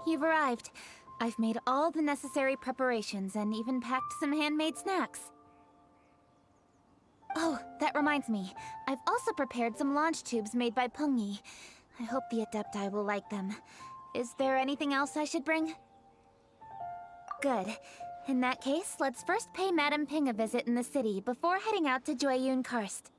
you've arrived. I've made all the necessary preparations and even packed some handmade snacks. Oh, that reminds me. I've also prepared some launch tubes made by Pengyi. I hope the Adepti will like them. Is there anything else I should bring? Good. In that case, let's first pay Madame Ping a visit in the city before heading out to Jueyun Karst.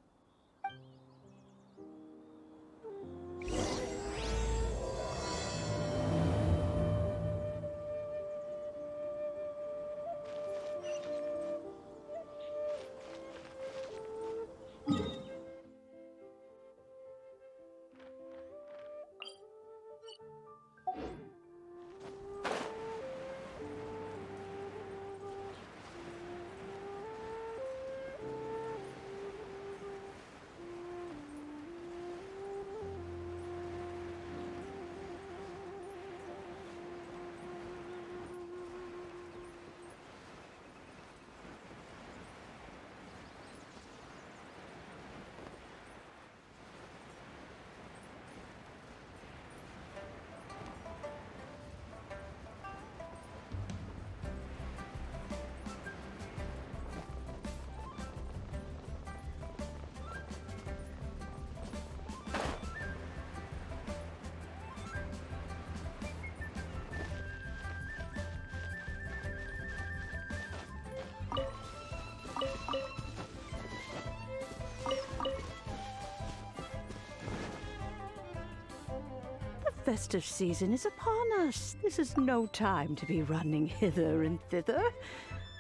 The festive season is upon us. This is no time to be running hither and thither.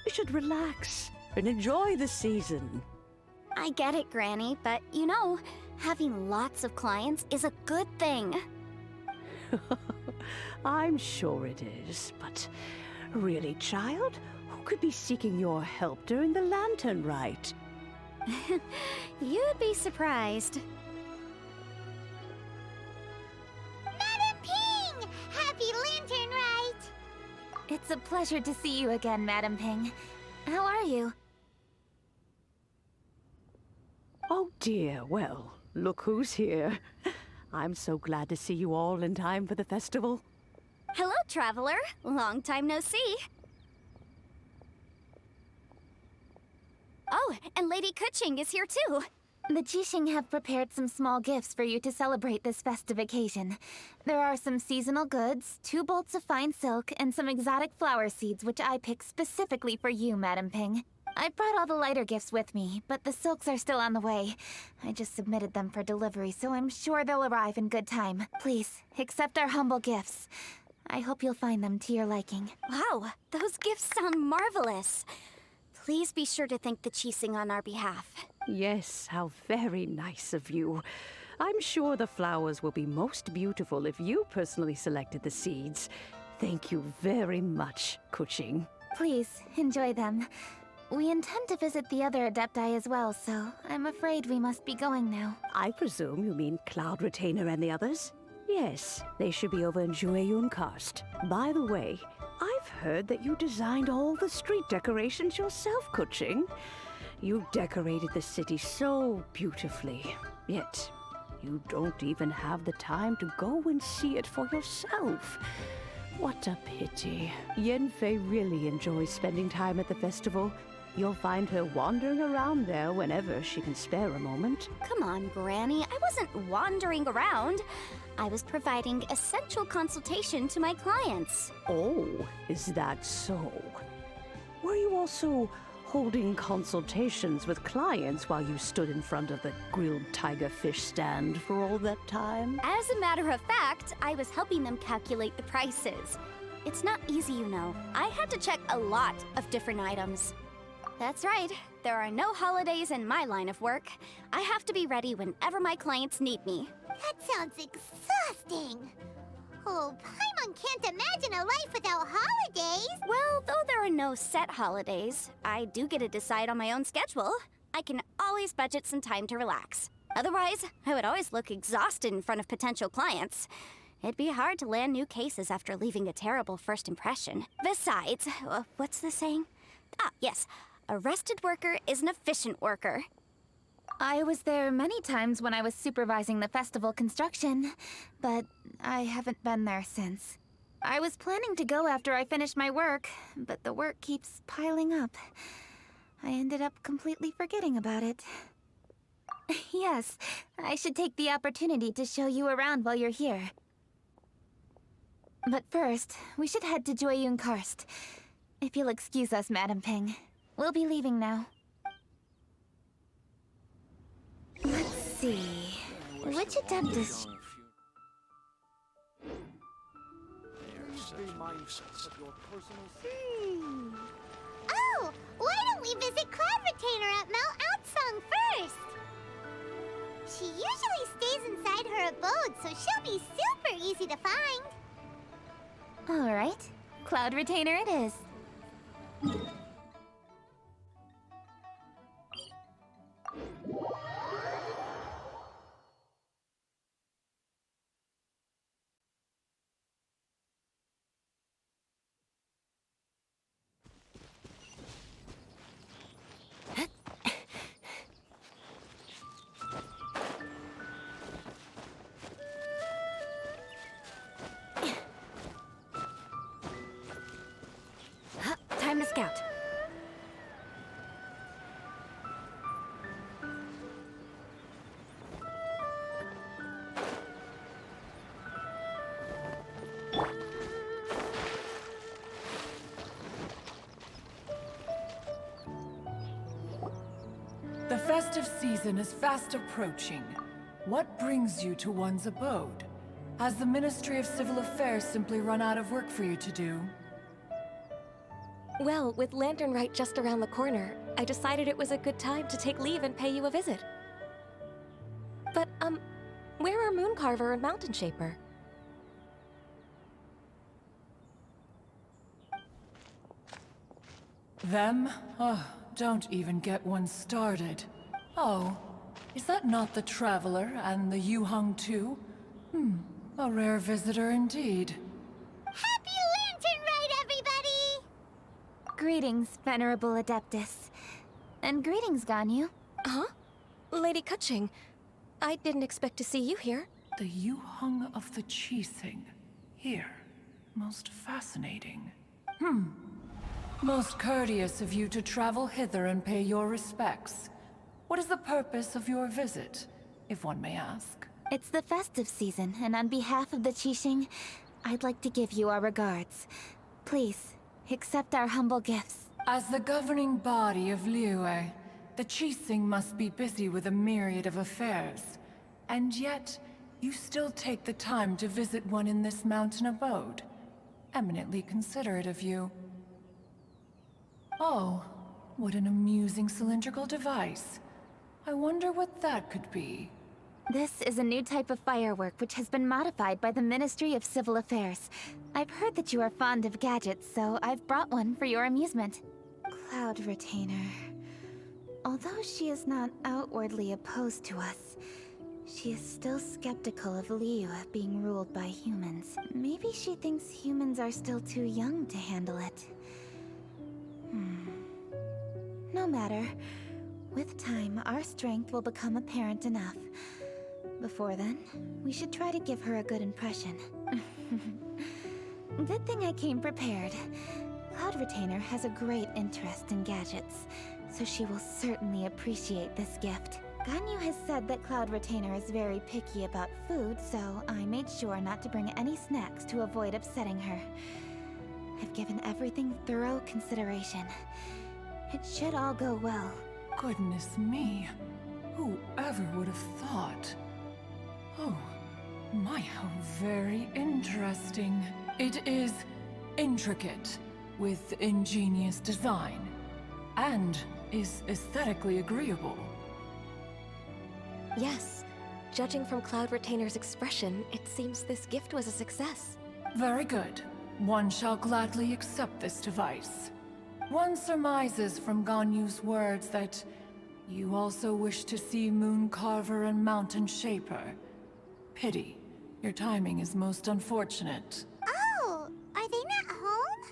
We should relax and enjoy the season. I get it, Granny, but you know, having lots of clients is a good thing. I'm sure it is, but really, child, who could be seeking your help during the Lantern Rite? You'd be surprised. Madam Ping! Happy Lantern Rite! It's a pleasure to see you again, Madame Ping. How are you? Oh dear, well, look who's here. I'm so glad to see you all in time for the festival. Hello, traveler. Long time no see. Oh, and Lady Keqing is here too. The Keqing have prepared some small gifts for you to celebrate this festive occasion. There are some seasonal goods, 2 bolts of fine silk, and some exotic flower seeds which I picked specifically for you, Madame Ping. I brought all the lighter gifts with me, but the silks are still on the way. I just submitted them for delivery, so I'm sure they'll arrive in good time. Please, accept our humble gifts. I hope you'll find them to your liking. Wow, those gifts sound marvelous. Please be sure to thank the Keqing on our behalf. Yes, how very nice of you. I'm sure the flowers will be most beautiful if you personally selected the seeds. Thank you very much, Keqing. Please, enjoy them. We intend to visit the other Adepti as well, so I'm afraid we must be going now. I presume you mean Cloud Retainer and the others? Yes, they should be over in Jueyun Karst. By the way, I've heard that you designed all the street decorations yourself, Keqing. You decorated the city so beautifully, yet you don't even have the time to go and see it for yourself. What a pity. Yanfei really enjoys spending time at the festival. You'll find her wandering around there whenever she can spare a moment. Come on, Granny. I wasn't wandering around. I was providing essential consultation to my clients. Oh, is that so? Were you also holding consultations with clients while you stood in front of the grilled tiger fish stand for all that time? As a matter of fact, I was helping them calculate the prices. It's not easy, you know. I had to check a lot of different items. That's right. There are no holidays in my line of work. I have to be ready whenever my clients need me. That sounds exhausting. Oh, Paimon can't imagine a life without holidays. Well, though there are no set holidays, I do get to decide on my own schedule. I can always budget some time to relax. Otherwise, I would always look exhausted in front of potential clients. It'd be hard to land new cases after leaving a terrible first impression. Besides, what's the saying? Ah, yes. A rested worker is an efficient worker. I was there many times when I was supervising the festival construction, but I haven't been there since. I was planning to go after I finished my work, but the work keeps piling up. I ended up completely forgetting about it. Yes, I should take the opportunity to show you around while you're here. But first, we should head to Jueyun Karst. If you'll excuse us, Madam Ping. We'll be leaving now. Let's see... Which Adeptus... Oh, why don't we visit Cloud Retainer at Mount Outsong first? She usually stays inside her abode, so she'll be super easy to find. All right. Cloud Retainer it is. Time to scout. The festive season is fast approaching. What brings you to one's abode? Has the Ministry of Civil Affairs simply run out of work for you to do? Well, with Lantern Rite just around the corner, I decided it was a good time to take leave and pay you a visit. But, where are Mooncarver and Mountain Shaper? Them? Oh, don't even get one started. Oh, is that not the Traveler and the Yuhang too? A rare visitor indeed. Happy Lantern Rite, everybody! Greetings, Venerable Adeptus. And greetings, Ganyu. Huh? Lady Keqing, I didn't expect to see you here. The Yuhang of the Keqing. Here. Most fascinating. Most courteous of you to travel hither and pay your respects. What is the purpose of your visit, if one may ask? It's the festive season, and on behalf of the Keqing, I'd like to give you our regards. Please, accept our humble gifts. As the governing body of Liyue, the Keqing must be busy with a myriad of affairs. And yet, you still take the time to visit one in this mountain abode. Eminently considerate of you. Oh, what an amusing cylindrical device. I wonder what that could be. This is a new type of firework which has been modified by the Ministry of Civil Affairs. I've heard that you are fond of gadgets, so I've brought one for your amusement. Cloud Retainer. Although she is not outwardly opposed to us, she is still skeptical of Liyue being ruled by humans. Maybe she thinks humans are still too young to handle it. No matter. With time, our strength will become apparent enough. Before then, we should try to give her a good impression. Good thing I came prepared. Cloud Retainer has a great interest in gadgets, so she will certainly appreciate this gift. Ganyu has said that Cloud Retainer is very picky about food, so I made sure not to bring any snacks to avoid upsetting her. I've given everything thorough consideration. It should all go well. Goodness me. Whoever would have thought? Oh, my, how very interesting. It is intricate, with ingenious design, and is aesthetically agreeable. Yes. Judging from Cloud Retainer's expression, it seems this gift was a success. Very good. One shall gladly accept this device. One surmises from Ganyu's words that you also wish to see Mooncarver and Mountain Shaper. Pity. Your timing is most unfortunate. Oh, are they not home?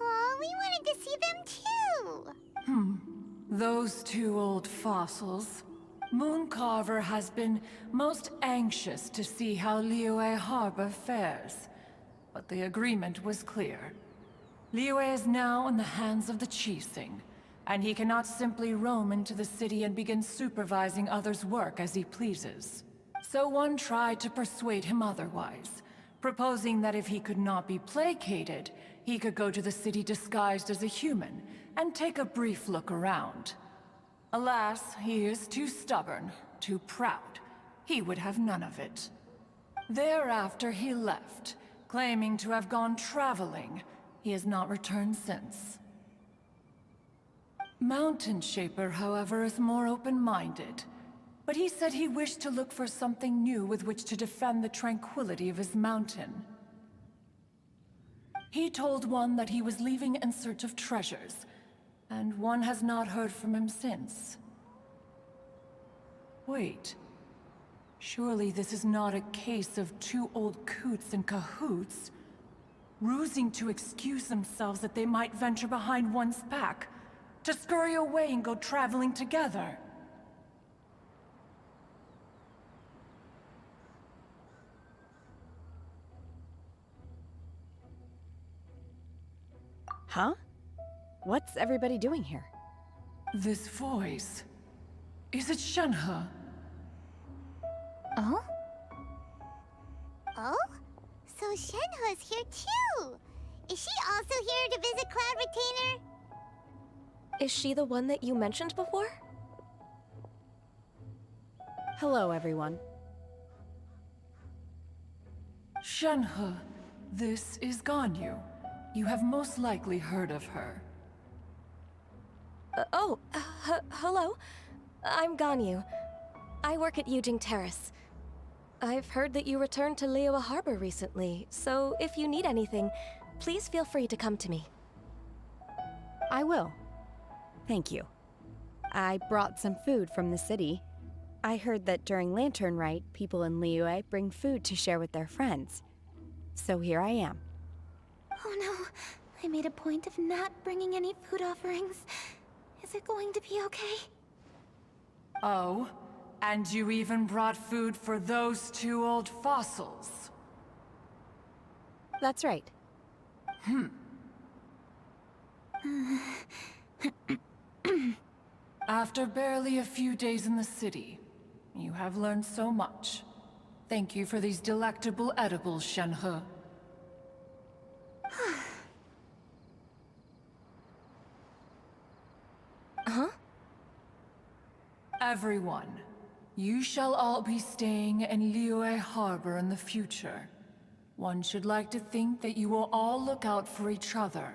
Oh, we wanted to see them too. Those two old fossils. Mooncarver has been most anxious to see how Liyue Harbor fares. but the agreement was clear. Liyue is now in the hands of the Keqing, and he cannot simply roam into the city and begin supervising others' work as he pleases. So one tried to persuade him otherwise, proposing that if he could not be placated, he could go to the city disguised as a human and take a brief look around. Alas, he is too stubborn, too proud. He would have none of it. Thereafter he left, claiming to have gone traveling. He has not returned since. Mountain Shaper, however, is more open-minded. But he said he wished to look for something new with which to defend the tranquility of his mountain. He told one that he was leaving in search of treasures, and one has not heard from him since. Wait. Surely this is not a case of two old coots in cahoots, rusing to excuse themselves that they might venture behind one's back, to scurry away and go traveling together. Huh? What's everybody doing here? This voice... is it Shenhe? Oh? Oh? So Shenhe's here too! Is she also here to visit Cloud Retainer? Is she the one that you mentioned before? Hello, everyone. Shenhe, this is Ganyu. You have most likely heard of her. Hello. I'm Ganyu. I work at Yujing Terrace. I've heard that you returned to Liyue Harbor recently, so if you need anything, please feel free to come to me. I will. Thank you. I brought some food from the city. I heard that during Lantern Rite, people in Liyue bring food to share with their friends. So here I am. Oh no, I made a point of not bringing any food offerings. Is it going to be okay? Oh, and you even brought food for those two old fossils. That's right. After barely a few days in the city, you have learned so much. Thank you for these delectable edibles, Shenhe. Huh? Everyone, you shall all be staying in Liyue Harbor in the future. One should like to think that you will all look out for each other.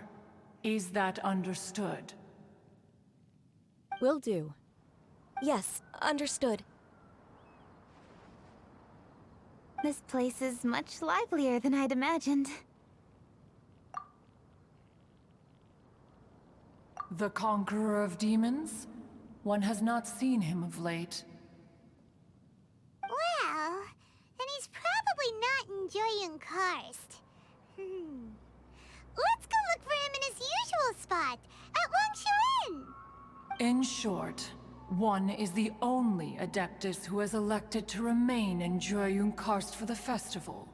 Is that understood? Will do. Yes, understood. This place is much livelier than I'd imagined. The Conqueror of Demons? One has not seen him of late. Well, then he's probably not enjoying Karst. Let's go look for him in his usual spot, at Wangshu Inn! In short, one is the only Adeptus who has elected to remain in Jueyun Karst for the festival.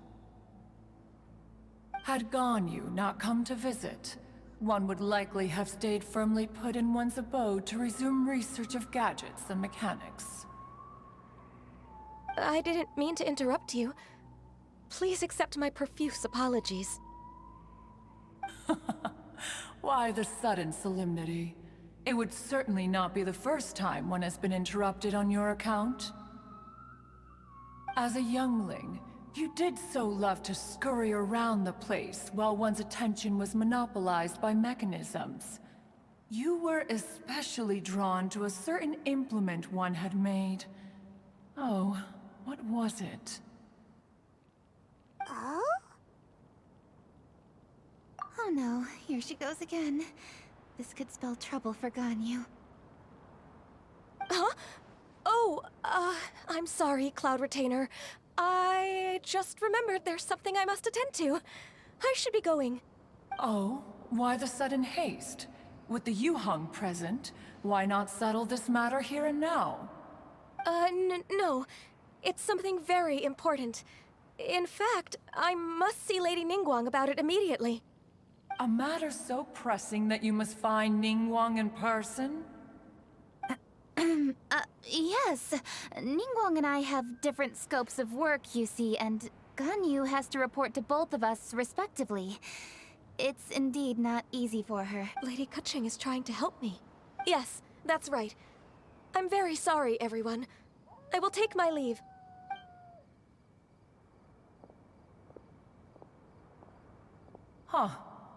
Had Ganyu not come to visit, one would likely have stayed firmly put in one's abode to resume research of gadgets and mechanics. I didn't mean to interrupt you. Please accept my profuse apologies. Why the sudden solemnity? It would certainly not be the first time one has been interrupted on your account. As a youngling, you did so love to scurry around the place while one's attention was monopolized by mechanisms. You were especially drawn to a certain implement one had made. Oh, what was it? Oh? Oh no, here she goes again. This could spell trouble for Ganyu. Huh? Oh, I'm sorry, Cloud Retainer. I just remembered there's something I must attend to. I should be going. Oh, why the sudden haste? With the Yuheng present, why not settle this matter here and now? No. It's something very important. In fact, I must see Lady Ningguang about it immediately. A matter so pressing that you must find Ningguang in person? Yes. Ningguang and I have different scopes of work, you see, and Ganyu has to report to both of us respectively. It's indeed not easy for her. Lady Keqing is trying to help me. Yes, that's right. I'm very sorry, everyone. I will take my leave. Huh.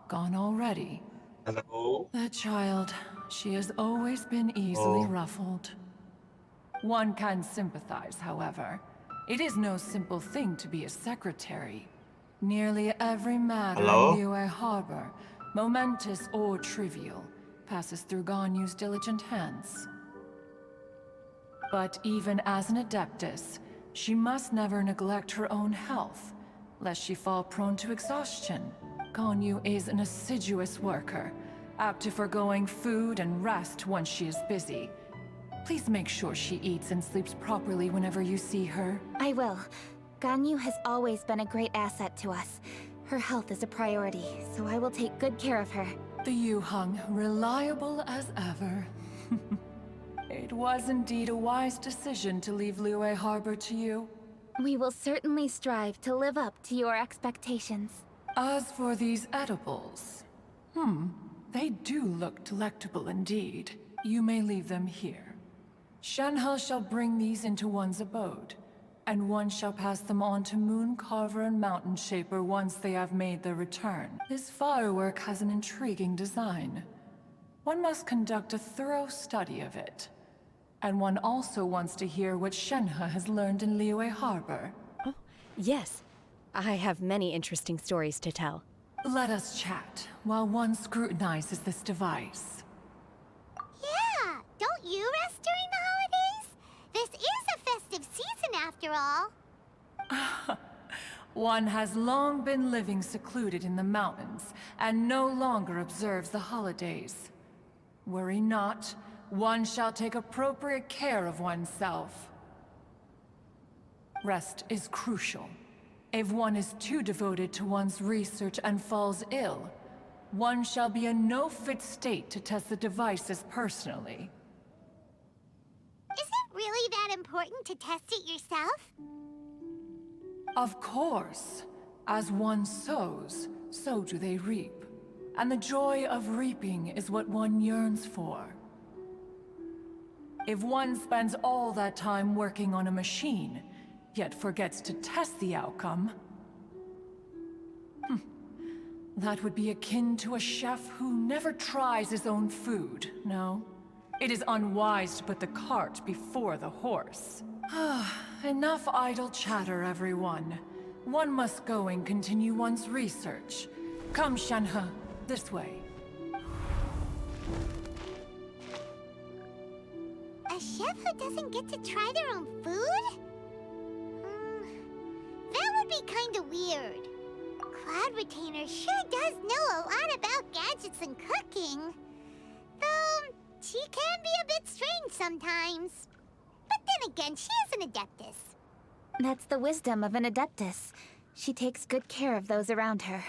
Gone already. Hello. That child, she has always been easily ruffled. One can sympathize, however. It is no simple thing to be a secretary. Nearly every matter Hello? in Liyue Harbor, momentous or trivial, passes through Ganyu's diligent hands. But even as an adeptus, she must never neglect her own health, lest she fall prone to exhaustion. Ganyu is an assiduous worker, apt to foregoing food and rest once she is busy. Please make sure she eats and sleeps properly whenever you see her. I will. Ganyu has always been a great asset to us. Her health is a priority, so I will take good care of her. The Yuheng, reliable as ever. It was indeed a wise decision to leave Liyue Harbor to you. We will certainly strive to live up to your expectations. As for these edibles, they do look delectable indeed. You may leave them here. Shenhe shall bring these into one's abode, and one shall pass them on to Moon Carver and Mountain Shaper once they have made their return. This firework has an intriguing design. One must conduct a thorough study of it. And one also wants to hear what Shenhe has learned in Liyue Harbor. Oh, yes. I have many interesting stories to tell. Let us chat while one scrutinizes this device. Yeah, don't you rest during the holidays? This is a festive season after all. One has long been living secluded in the mountains and no longer observes the holidays. Worry not, one shall take appropriate care of oneself. Rest is crucial. If one is too devoted to one's research and falls ill, one shall be in no fit state to test the devices personally. Is it really that important to test it yourself? Of course. As one sows, so do they reap. And the joy of reaping is what one yearns for. If one spends all that time working on a machine, yet forgets to test the outcome, that would be akin to a chef who never tries his own food, no? It is unwise to put the cart before the horse. Enough idle chatter, everyone. One must go and continue one's research. Come, Shenhe, this way. A chef who doesn't get to try their own food? That would be kinda weird. Cloud Retainer sure does know a lot about gadgets and cooking. Though, she can be a bit strange sometimes. But then again, she is an adeptus. That's the wisdom of an adeptus. She takes good care of those around her.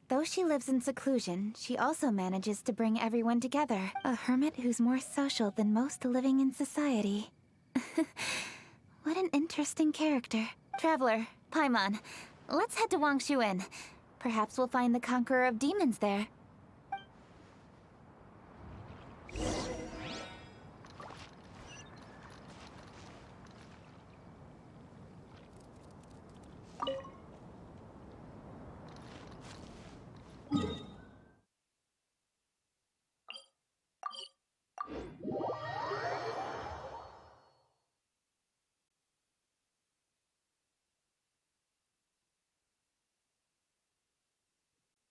Though she lives in seclusion, she also manages to bring everyone together. A hermit who's more social than most living in society. What an interesting character. Traveler, Paimon, let's head to Wangshuin. Perhaps we'll find the Conqueror of Demons there.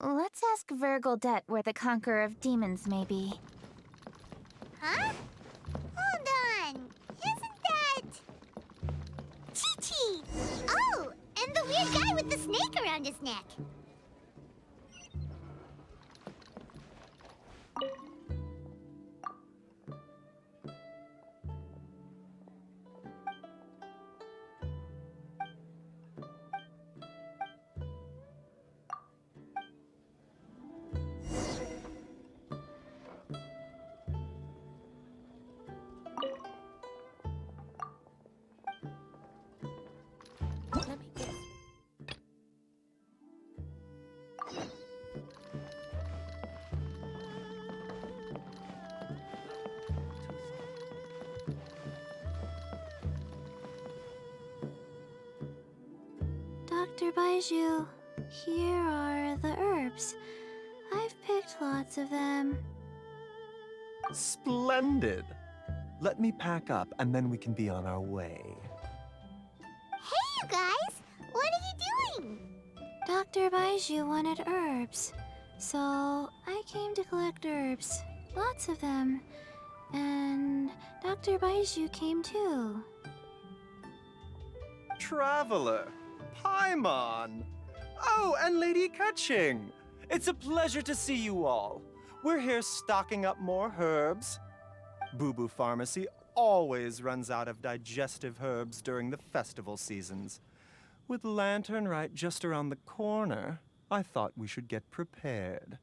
Let's ask Vergoldet where the Conqueror of Demons may be. Huh? Hold on. Isn't that... Chi-Chi! Oh, and the weird guy with the snake around his neck. Dr. Baiju, here are the herbs. I've picked lots of them. Splendid! Let me pack up and then we can be on our way. Hey, you guys! What are you doing? Dr. Baiju wanted herbs, so I came to collect herbs. Lots of them. And Dr. Baiju came too. Traveler! Paimon! Oh, and Lady Keqing! It's a pleasure to see you all. We're here stocking up more herbs. Boo Boo Pharmacy always runs out of digestive herbs during the festival seasons. With Lantern Rite just around the corner, I thought we should get prepared.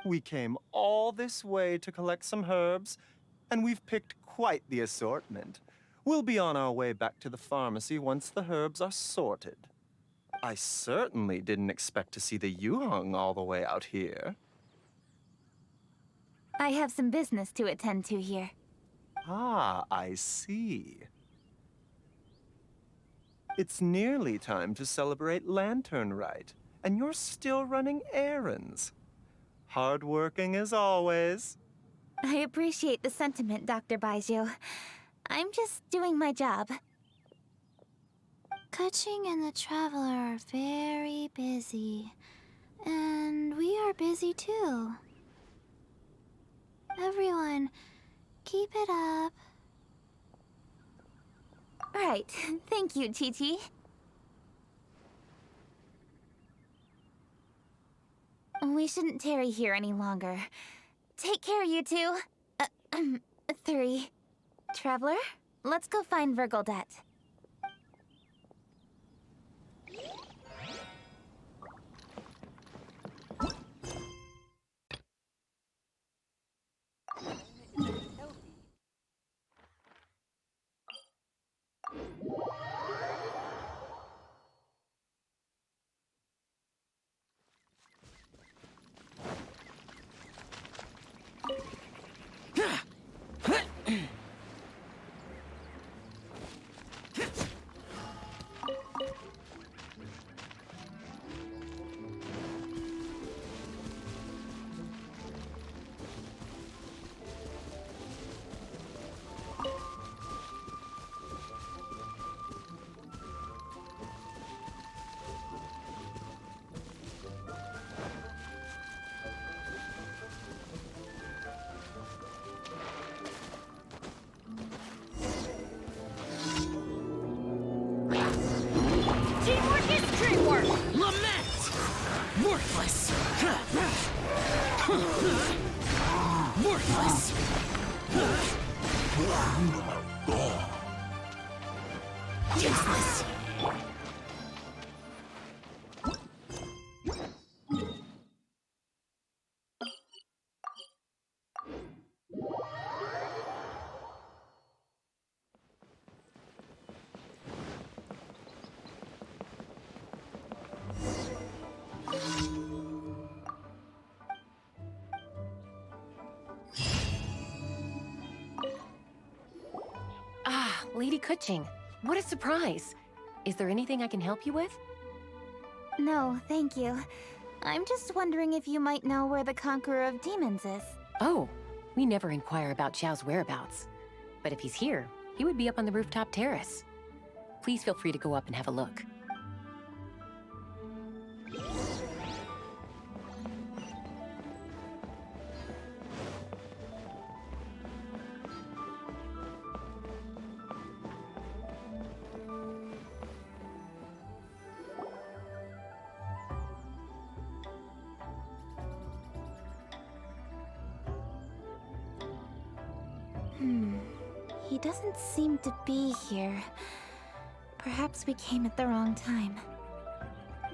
We came all this way to collect some herbs, and we've picked quite the assortment. We'll be on our way back to the pharmacy once the herbs are sorted. I certainly didn't expect to see the Yuheng all the way out here. I have some business to attend to here. Ah, I see. It's nearly time to celebrate Lantern Rite, and you're still running errands. Hardworking as always. I appreciate the sentiment, Dr. Baiju. I'm just doing my job. Keqing and the Traveler are very busy. And we are busy too. Everyone, keep it up. Right. Thank you, Chi-Chi. We shouldn't tarry here any longer. Take care, you two. 3. Traveler, let's go find Virgildet. Teamwork is dreamwork! Lament! Worthless! Worthless! Useless! Ah, Lady Keqing. What a surprise. Is there anything I can help you with? No, thank you. I'm just wondering if you might know where the Conqueror of Demons is. Oh, we never inquire about Xiao's whereabouts. But if he's here, he would be up on the rooftop terrace. Please feel free to go up and have a look. He doesn't seem to be here. Perhaps we came at the wrong time.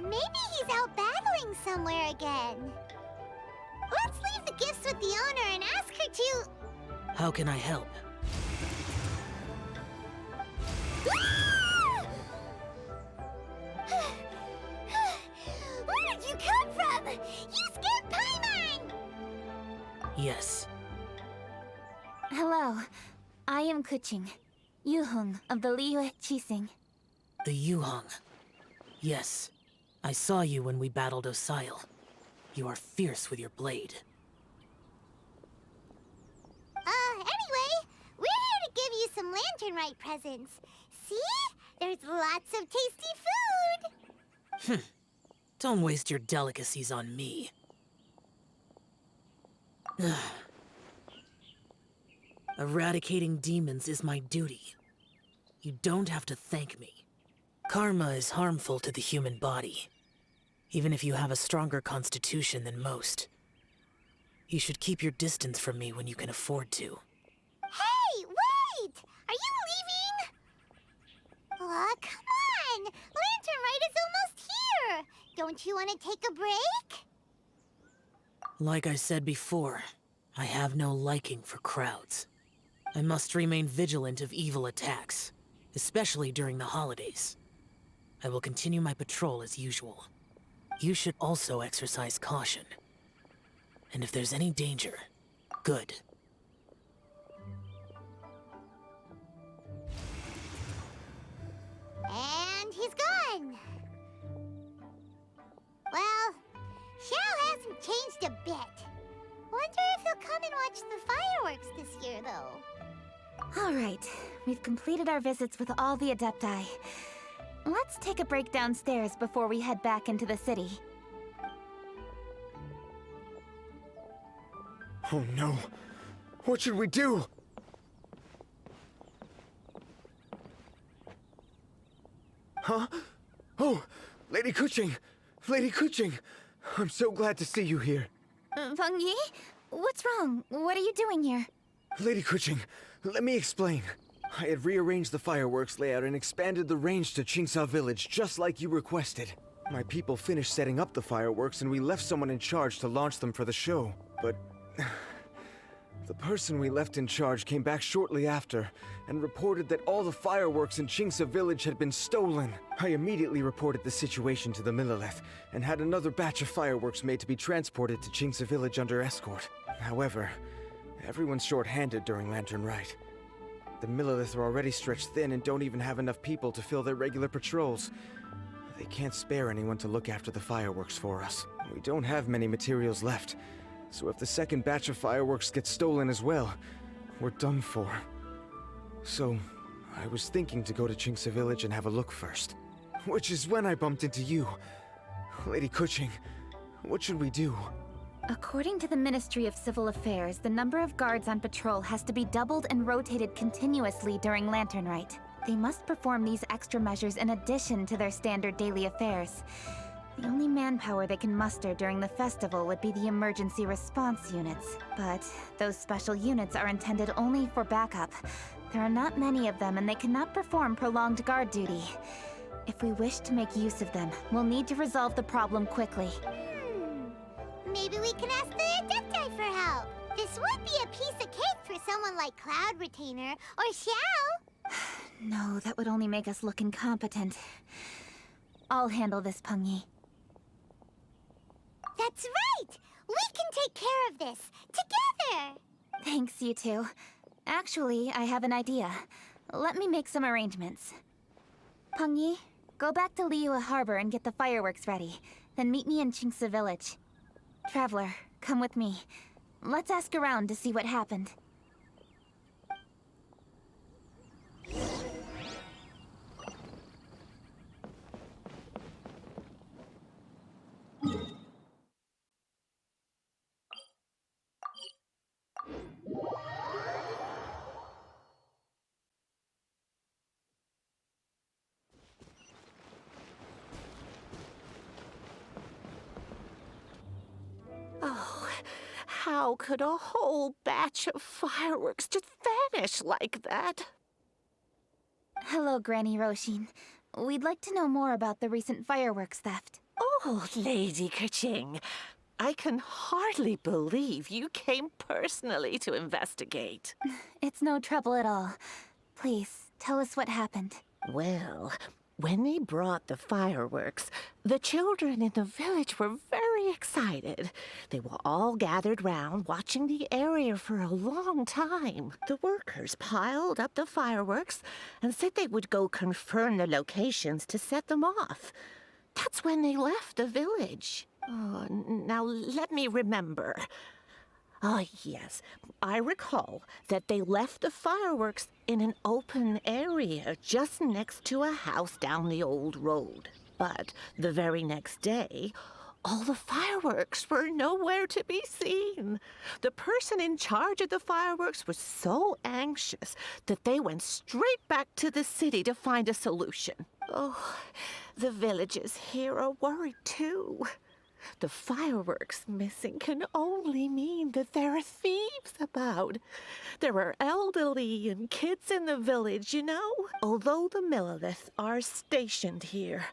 Maybe he's out battling somewhere again. Let's leave the gifts with the owner and ask her to... How can I help? Where did you come from? You scared Paimon! Yes. Hello. I am Keqing, Yuheng of the Liyue Keqing. The Yuheng. Yes. I saw you when we battled Osile. You are fierce with your blade. Anyway, we're here to give you some Lantern Rite presents. See? There's lots of tasty food! Don't waste your delicacies on me. Eradicating demons is my duty. You don't have to thank me. Karma is harmful to the human body, even if you have a stronger constitution than most. You should keep your distance from me when you can afford to. Hey, wait! Are you leaving? Aw, come on! Lantern Rite is almost here! Don't you want to take a break? Like I said before, I have no liking for crowds. I must remain vigilant of evil attacks, especially during the holidays. I will continue my patrol as usual. You should also exercise caution. And if there's any danger, good. And he's gone. Well, Xiao hasn't changed a bit. Wonder if he'll come and watch the fireworks this year, though. All right, we've completed our visits with all the Adepti. Let's take a break downstairs before we head back into the city. Oh no. What should we do? Huh? Oh, Lady Keqing! Lady Keqing! I'm so glad to see you here. Peng Yi? What's wrong? What are you doing here? Lady Keqing, let me explain. I had rearranged the fireworks layout and expanded the range to Qingsa Village, just like you requested. My people finished setting up the fireworks and we left someone in charge to launch them for the show. But the person we left in charge came back shortly after and reported that all the fireworks in Qingsa Village had been stolen. I immediately reported the situation to the Millelith and had another batch of fireworks made to be transported to Qingsa Village under escort. However, everyone's short-handed during Lantern Rite. The Millelith are already stretched thin and don't even have enough people to fill their regular patrols. They can't spare anyone to look after the fireworks for us. We don't have many materials left, so if the second batch of fireworks gets stolen as well, we're done for. So, I was thinking to go to Qingsa Village and have a look first. Which is when I bumped into you. Lady Keqing, what should we do? According to the Ministry of Civil Affairs, the number of guards on patrol has to be doubled and rotated continuously during Lantern Rite. They must perform these extra measures in addition to their standard daily affairs. The only manpower they can muster during the festival would be the emergency response units. But those special units are intended only for backup. There are not many of them and they cannot perform prolonged guard duty. If we wish to make use of them, we'll need to resolve the problem quickly. Maybe we can ask the Adepti for help. This would be a piece of cake for someone like Cloud Retainer or Xiao. No, that would only make us look incompetent. I'll handle this, Peng Yi. That's right! We can take care of this, together! Thanks, you two. Actually, I have an idea. Let me make some arrangements. Peng Yi, go back to Liyue Harbor and get the fireworks ready. Then meet me in Qingsa Village. Traveler, come with me. Let's ask around to see what happened. Oh, how could a whole batch of fireworks just vanish like that? Hello, Granny Roshin. We'd like to know more about the recent fireworks theft. Oh, Lady Keqing, I can hardly believe you came personally to investigate. It's no trouble at all. Please, tell us what happened. Well, when they brought the fireworks, the children in the village were very excited. They were all gathered round, watching the area for a long time. The workers piled up the fireworks and said they would go confirm the locations to set them off. That's when they left the village. Oh, now let me remember. Oh, yes. I recall that they left the fireworks in an open area just next to a house down the old road. But the very next day, all the fireworks were nowhere to be seen. The person in charge of the fireworks was so anxious that they went straight back to the city to find a solution. Oh, the villagers here are worried too. The fireworks missing can only mean that there are thieves about. There are elderly and kids in the village, you know. Although the Millilith are stationed here,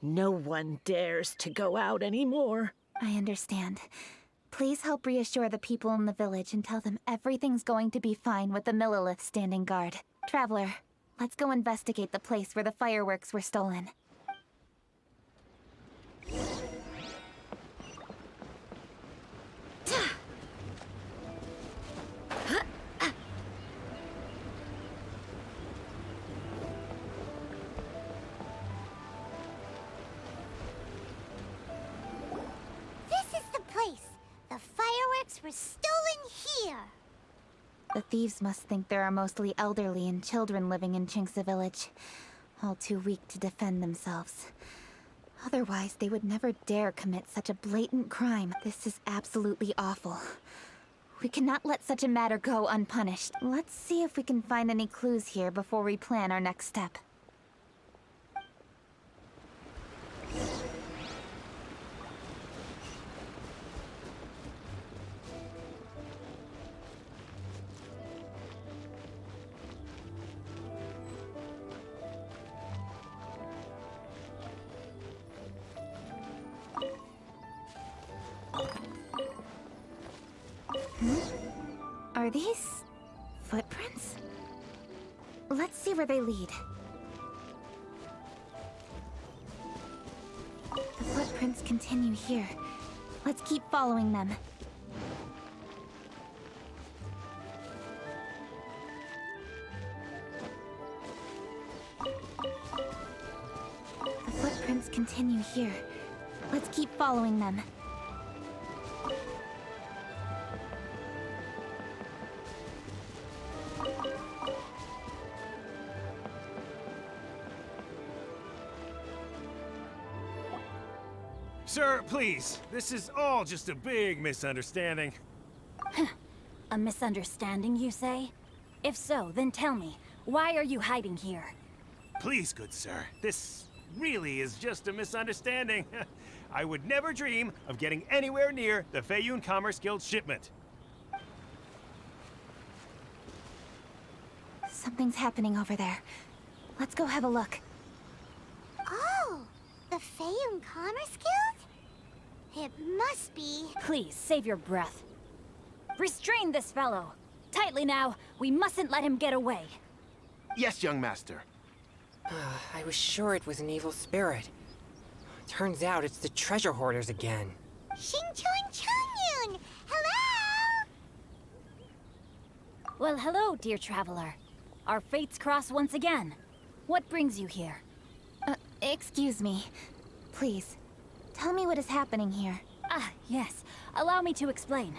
no one dares to go out anymore. I understand. Please help reassure the people in the village and tell them everything's going to be fine with the Millilith standing guard. Traveler, let's go investigate the place where the fireworks were stolen. This is the place. The fireworks were stolen here. The thieves must think there are mostly elderly and children living in Qingce village, all too weak to defend themselves. Otherwise, they would never dare commit such a blatant crime. This is absolutely awful. We cannot let such a matter go unpunished. Let's see if we can find any clues here before we plan our next step. Are these footprints? Let's see where they lead. The footprints continue here. Let's keep following them. The footprints continue here. Let's keep following them. Sir, please. This is all just a big misunderstanding. A misunderstanding, you say? If so, then tell me, why are you hiding here? Please, good sir. This really is just a misunderstanding. I would never dream of getting anywhere near the Feiyun Commerce Guild shipment. Something's happening over there. Let's go have a look. Oh, the Feiyun Commerce Guild? It must be. Please, save your breath. Restrain this fellow. Tightly now. We mustn't let him get away. Yes, young master. I was sure it was an evil spirit. Turns out it's the treasure hoarders again. Xingqiu Changyun! Hello! Well, hello, dear traveler. Our fates cross once again. What brings you here? Excuse me. Please, tell me what is happening here. Ah, yes. Allow me to explain.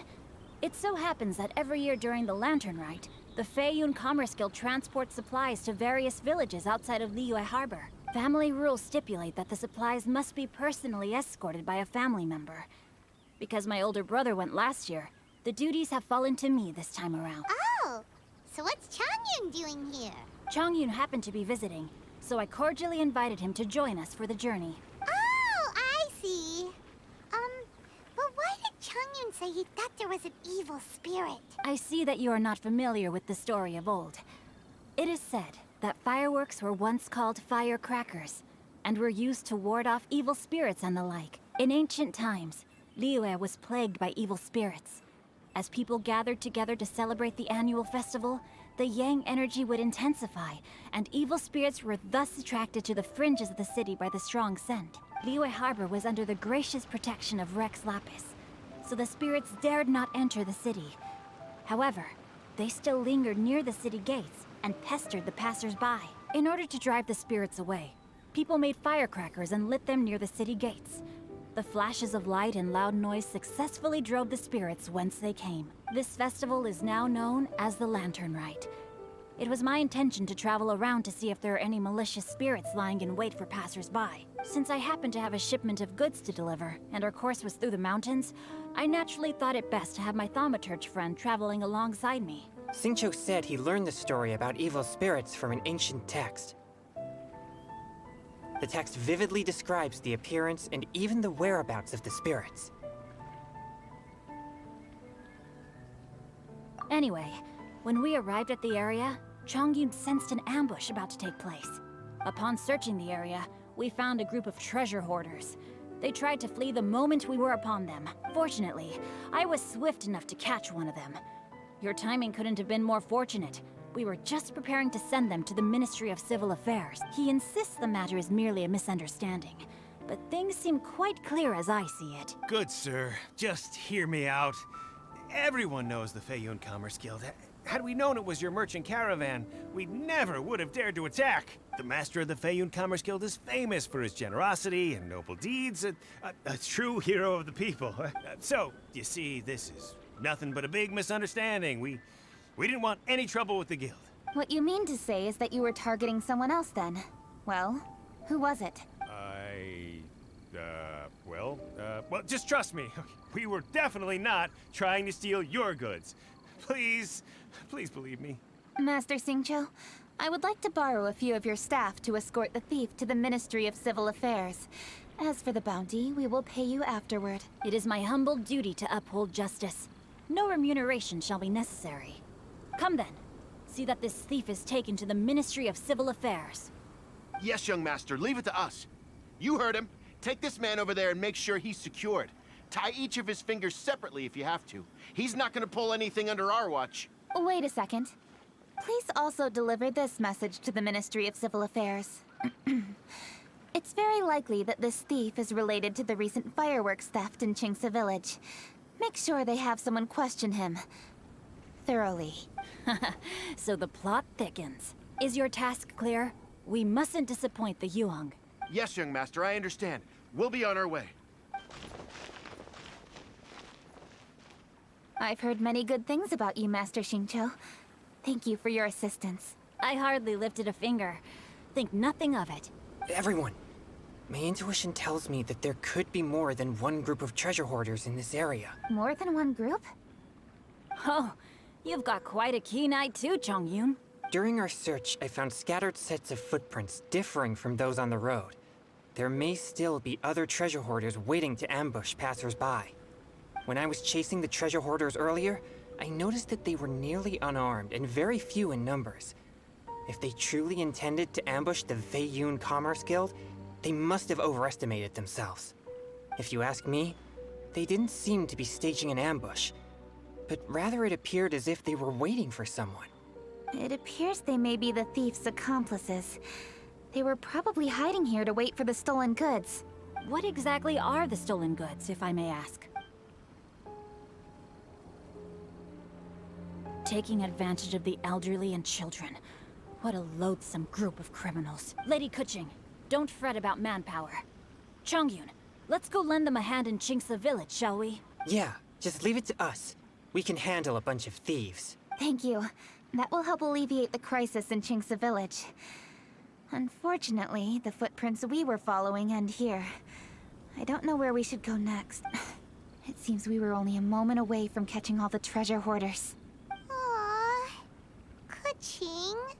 It so happens that every year during the Lantern Rite, the Feiyun Commerce Guild transports supplies to various villages outside of Liyue Harbor. Family rules stipulate that the supplies must be personally escorted by a family member. Because my older brother went last year, the duties have fallen to me this time around. Oh, so what's Changyun doing here? Changyun happened to be visiting, so I cordially invited him to join us for the journey. Oh, I see. But why did Changyun say he thought there was an evil spirit? I see that you are not familiar with the story of old. It is said that fireworks were once called firecrackers, and were used to ward off evil spirits and the like. In ancient times, Liyue was plagued by evil spirits. As people gathered together to celebrate the annual festival, the yang energy would intensify, and evil spirits were thus attracted to the fringes of the city by the strong scent. Liyue Harbor was under the gracious protection of Rex Lapis, so the spirits dared not enter the city. However, they still lingered near the city gates and pestered the passers-by. In order to drive the spirits away, People made firecrackers and lit them near the city gates. The flashes of light and loud noise successfully drove the spirits whence they came. This festival is now known as the Lantern Rite. It was my intention to travel around to see if there are any malicious spirits lying in wait for passers-by. Since I happened to have a shipment of goods to deliver, and our course was through the mountains, I naturally thought it best to have my thaumaturge friend traveling alongside me. Xingqiu said he learned the story about evil spirits from an ancient text. The text vividly describes the appearance and even the whereabouts of the spirits. Anyway, when we arrived at the area, Chongyun sensed an ambush about to take place. Upon searching the area, we found a group of treasure hoarders. They tried to flee the moment we were upon them. Fortunately, I was swift enough to catch one of them. Your timing couldn't have been more fortunate. We were just preparing to send them to the Ministry of Civil Affairs. He insists the matter is merely a misunderstanding, but things seem quite clear as I see it. Good, sir. Just hear me out. Everyone knows the Feiyun Commerce Guild. Had we known it was your merchant caravan, we never would have dared to attack. The master of the Feiyun Commerce Guild is famous for his generosity and noble deeds, a true hero of the people. So, you see, this is nothing but a big misunderstanding. We didn't want any trouble with the guild. What you mean to say is that you were targeting someone else then? Well, who was it? Well, just trust me. We were definitely not trying to steal your goods. Please believe me. Master Xingqiu, I would like to borrow a few of your staff to escort the thief to the Ministry of Civil Affairs. As for the bounty, we will pay you afterward. It is my humble duty to uphold justice. No remuneration shall be necessary. Come then. See that this thief is taken to the Ministry of Civil Affairs. Yes, young master, leave it to us. You heard him. Take this man over there and make sure he's secured. Tie each of his fingers separately if you have to. He's not gonna pull anything under our watch. Wait a second. Please also deliver this message to the Ministry of Civil Affairs. It's very likely that this thief is related to the recent fireworks theft in Qingce Village. Make sure they have someone question him thoroughly. So the plot thickens. Is your task clear? We mustn't disappoint the Yuang. Yes, young master, I understand. We'll be on our way. I've heard many good things about you, Master Xingqiu. Thank you for your assistance. I hardly lifted a finger. Think nothing of it. Everyone, my intuition tells me that there could be more than one group of treasure hoarders in this area. More than one group? Oh, you've got quite a keen eye too, Chongyun. During our search, I found scattered sets of footprints differing from those on the road. There may still be other treasure hoarders waiting to ambush passers-by. When I was chasing the treasure hoarders earlier, I noticed that they were nearly unarmed and very few in numbers. If they truly intended to ambush the Feiyun Commerce Guild, they must have overestimated themselves. If you ask me, they didn't seem to be staging an ambush, but rather it appeared as if they were waiting for someone. It appears they may be the thief's accomplices. They were probably hiding here to wait for the stolen goods. What exactly are the stolen goods, if I may ask? Taking advantage of the elderly and children. What a loathsome group of criminals. Lady Keqing, don't fret about manpower. Chongyun, let's go lend them a hand in Qingce Village, shall we? Yeah, just leave it to us. We can handle a bunch of thieves. Thank you. That will help alleviate the crisis in Qingce Village. Unfortunately, the footprints we were following end here. I don't know where we should go next. It seems we were only a moment away from catching all the treasure hoarders. Aww. Keqing.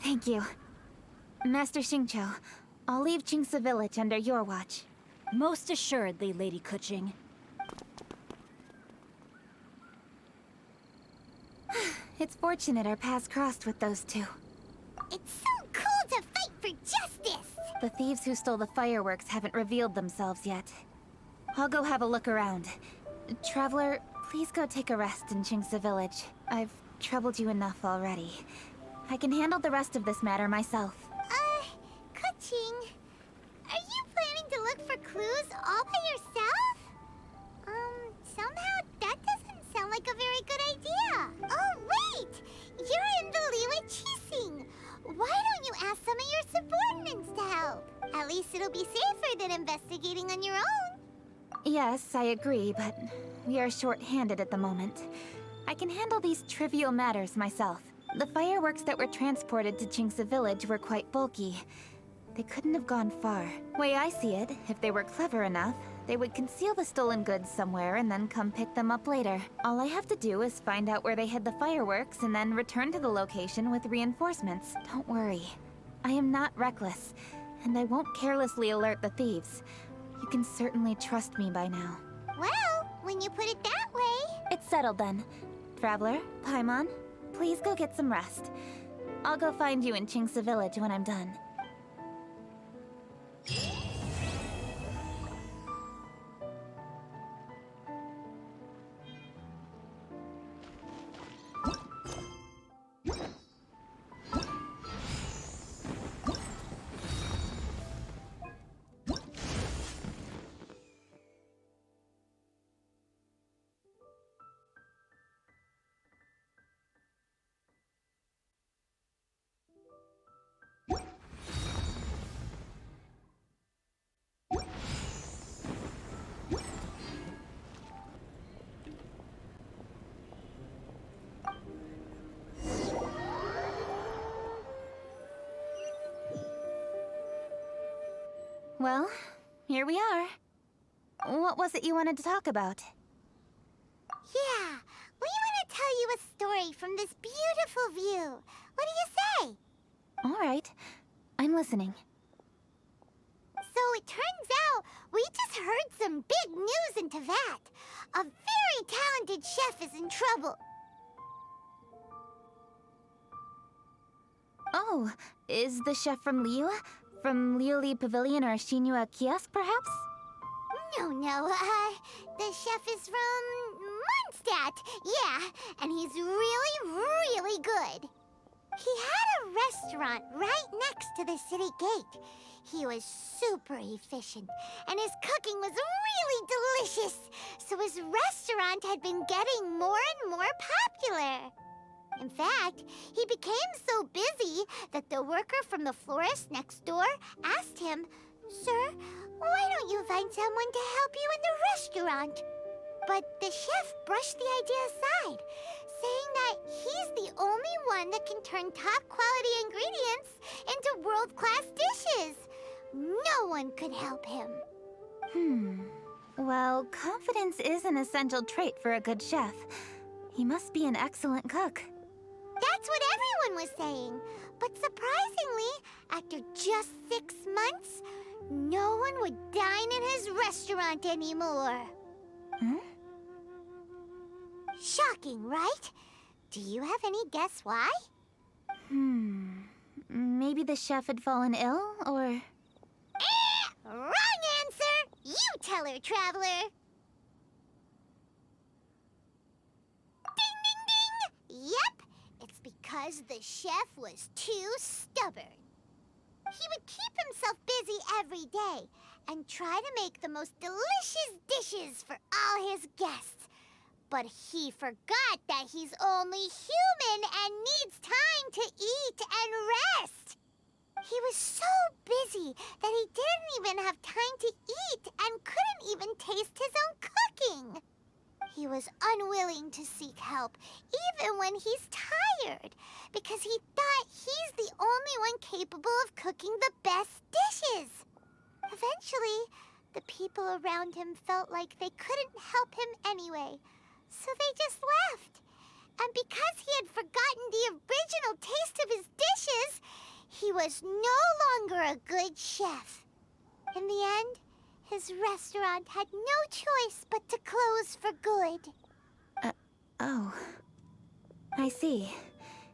Thank you. Master Xingqiu, I'll leave Qingce Village under your watch. Most assuredly, Lady Keqing. It's fortunate our paths crossed with those two. It's so cool to fight for justice! The thieves who stole the fireworks haven't revealed themselves yet. I'll go have a look around. Traveler, please go take a rest in Qingce Village. I've troubled you enough already. I can handle the rest of this matter myself. Keqing, are you planning to look for clues all by yourself? Somehow that doesn't sound like a very good idea. Oh, wait! You're in the Liyue Keqing. Why don't you ask some of your subordinates to Yes, I agree, but we are short-handed at the moment. I can handle these trivial matters myself. The fireworks that were transported to Qingsa village were quite bulky. They couldn't have gone far. Way I see it, if they were clever enough, they would conceal the stolen goods somewhere and then come pick them up later. All I have to do is find out where they hid the fireworks and then return to the location with reinforcements. Don't worry. I am not reckless, and I won't carelessly alert the thieves. You can certainly trust me by now. Well, when you put it that way... It's settled then. Traveler, Paimon, please go get some rest. I'll go find you in Qingsa village when I'm done. Well, here we are. What was it you wanted to talk about? Yeah, we want to tell you a story from this beautiful view. What do you say? All right, I'm listening. So it turns out we just heard some big news in Teyvat. A very talented chef is in trouble. Oh, is the chef from Liyue? From Liuli Pavilion or Shinua Kiosk, perhaps? No, the chef is from Mondstadt. Yeah, and he's really, really good. He had a restaurant right next to the city gate. He was super efficient, and his cooking was really delicious. So his restaurant had been getting more and more popular. In fact, he became so busy that the worker from the florist next door asked him, "Sir, why don't you find someone to help you in the restaurant?" But the chef brushed the idea aside, saying that he's the only one that can turn top-quality ingredients into world-class dishes. No one could help him. Well, confidence is an essential trait for a good chef. He must be an excellent cook. That's what everyone was saying. But surprisingly, after just 6 months, no one would dine in his restaurant anymore. Shocking, right? Do you have any guess why? Maybe the chef had fallen ill, or... Wrong answer! You tell her, Traveler! Ding, ding, ding! Yep, it's because the chef was too stubborn. He would keep himself busy every day and try to make the most delicious dishes for all his guests. But he forgot that he's only human and needs time to eat and rest. He was so busy that he didn't even have time to eat and couldn't even taste his own cooking. He was unwilling to seek help, even when he's tired, because he thought he's the only one capable of cooking the best dishes. Eventually, the people around him felt like they couldn't help him anyway, so they just left. And because he had forgotten the original taste of his dishes, he was no longer a good chef. In the end, his restaurant had no choice but to close for good. Oh. I see.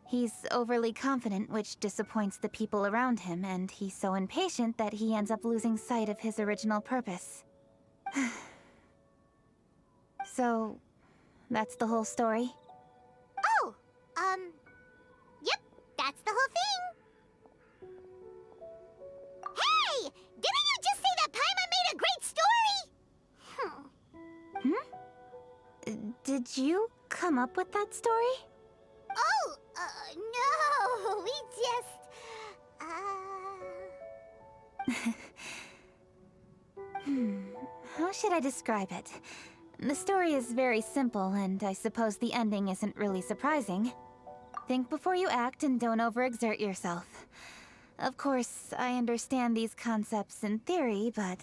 He's overly confident, which disappoints the people around him, and he's so impatient that he ends up losing sight of his original purpose. So, that's the whole story? Oh, yep, that's the whole thing. Hey! Didn't you just say that Paimon made a great story? Did you come up with that story? Oh, no, we just, How should I describe it? The story is very simple, and I suppose the ending isn't really surprising. Think before you act and don't overexert yourself. Of course, I understand these concepts in theory, but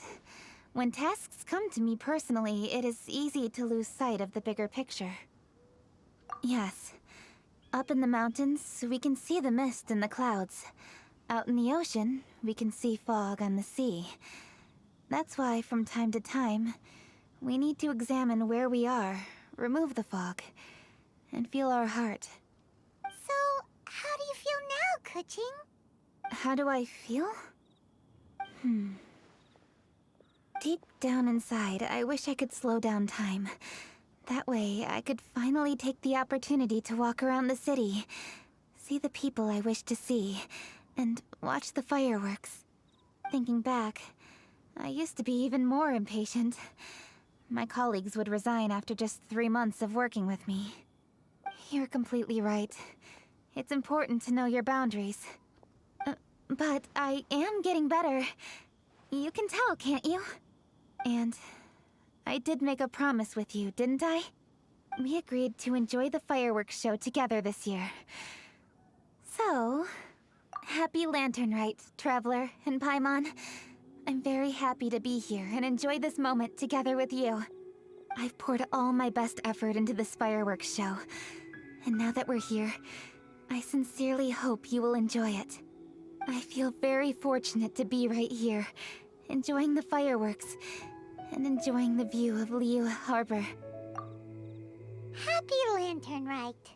when tasks come to me personally, it is easy to lose sight of the bigger picture. Yes. Up in the mountains, we can see the mist and the clouds. Out in the ocean, we can see fog on the sea. That's why, from time to time, we need to examine where we are, remove the fog, and feel our heart. So, how do you feel now, Keqing? How do I feel? Deep down inside, I wish I could slow down time. That way, I could finally take the opportunity to walk around the city, see the people I wish to see, and watch the fireworks. Thinking back, I used to be even more impatient. My colleagues would resign after just 3 months of working with me. You're completely right. It's important to know your boundaries. But I am getting better. You can tell, can't you? And I did make a promise with you, didn't I? We agreed to enjoy the fireworks show together this year. So, happy Lantern Rite, Traveler and Paimon. I'm very happy to be here and enjoy this moment together with you. I've poured all my best effort into this fireworks show. And now that we're here, I sincerely hope you will enjoy it. I feel very fortunate to be right here, enjoying the fireworks, and enjoying the view of Liyue Harbor. Happy Lantern Rite.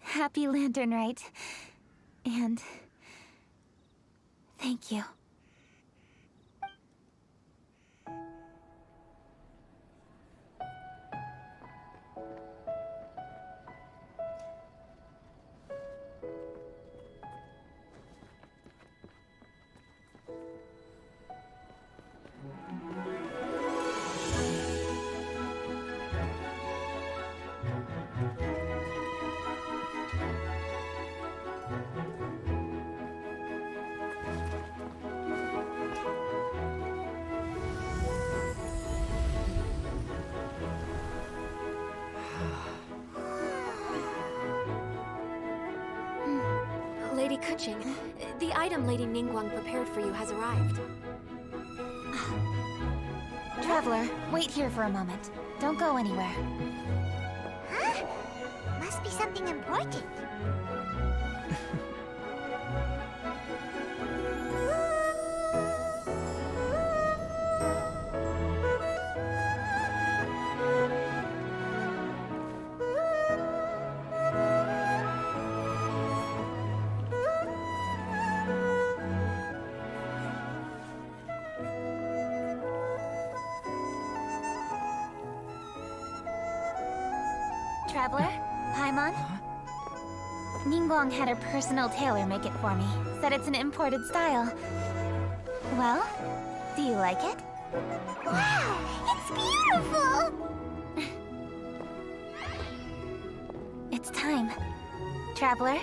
Happy Lantern Rite. And thank you. Lady Keqing, the item Lady Ningguang prepared for you has arrived. Traveler, wait here for a moment. Don't go anywhere. Huh? Must be something important. Traveler? Paimon? Ningguang had her personal tailor make it for me. Said it's an imported style. Well, do you like it? Wow, it's beautiful! It's time. Traveler,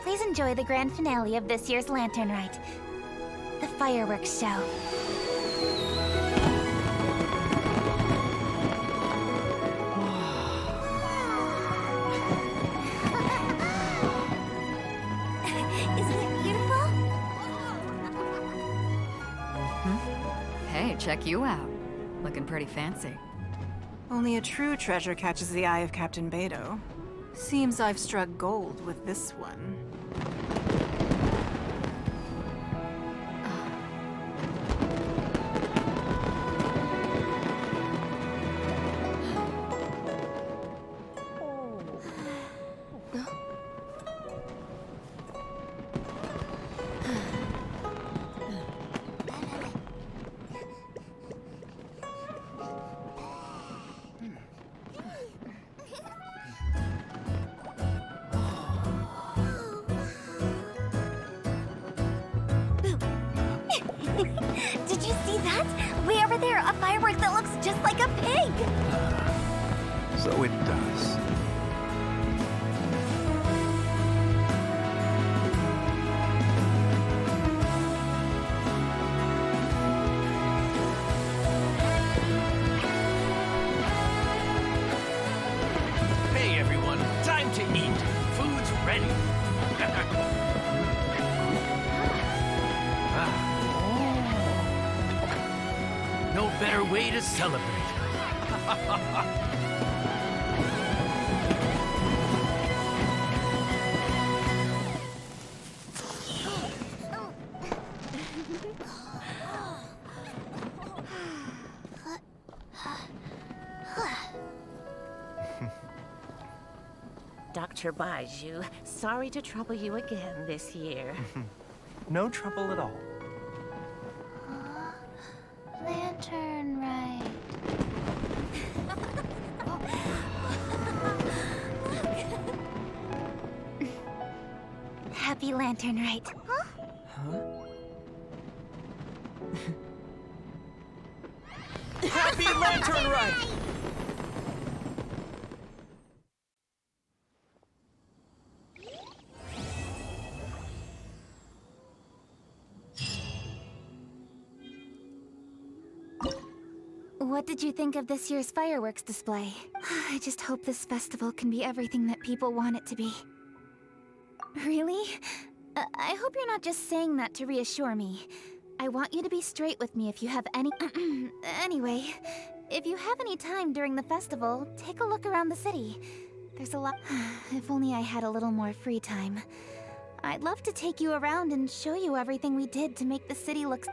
please enjoy the grand finale of this year's Lantern Rite. The fireworks show. Hey, check you out. Looking pretty fancy. Only a true treasure catches the eye of Captain Beidou. Seems I've struck gold with this one. Did you see that? Way over there, a firework that looks just like a pig! So it does. Eat. Food's ready. No better way to celebrate. Dr. Baiju, sorry to trouble you again this year. No trouble at all. Lantern Rite. Happy Lantern Rite. Happy Lantern Rite! What did you think of this year's fireworks display? I just hope this festival can be everything that people want it to be. Really? I hope you're not just saying that to reassure me. I want you to be straight with me if you have any... Anyway, if you have any time during the festival, take a look around the city. There's a lot... If only I had a little more free time. I'd love to take you around and show you everything we did to make the city look...